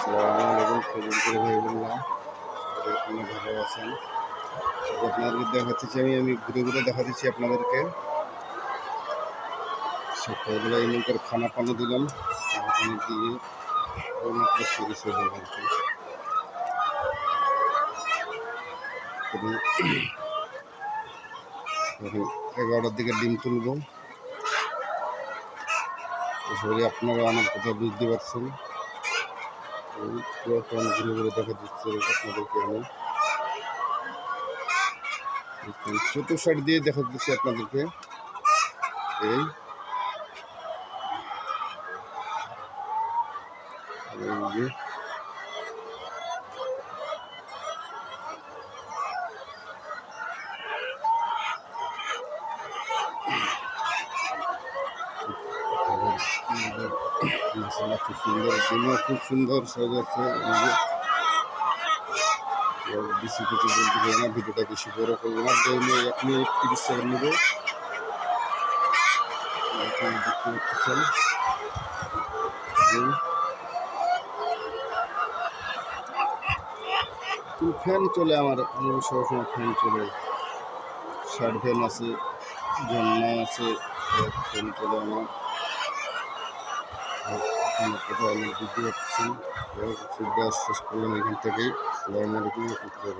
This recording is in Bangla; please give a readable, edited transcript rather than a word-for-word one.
আসসালামু আলাইকুম ফেসবুকের ভাই বললাম আপনি ভালো আছেন। আপনাদেরকে দেখাচ্ছি আমি ঘুরে ঘুরে দেখাচ্ছি আপনাদেরকে। সকালবেলা এমন করে খানা পানি দিলাম, খানা পানি দিয়ে মাত্র শুরু হলো আর কি। 11টার দিকে ডিম তুলবো। আসলে আপনারা আমার কথা বুঝতে পারছেন। ঘুরে ঘুরে দেখা দিচ্ছে আপনাদেরকে আমি চতুর দিয়ে দেখা দিচ্ছি আপনাদেরকে। এই যে মশলা খুব সুন্দর, ডিমও খুব সুন্দর সাজাচ্ছে। বেশি কিছু বলতে চাই না, ভিডিওটা বেশি বড় করবো না। 1 মিনিট 30 সেকেন্ড নেব। দেখতে পাচ্ছেন ফ্যান চলে আমার সবসময় ফ্যান চলে। শার্ট ফ্যান আছে, ঝর্ণা আছে, ফ্যান চলে আমার। কথা আমি বুঝতে পারছি। শেষ করলাম এখান থেকেই। আসসালামু আলাইকুম।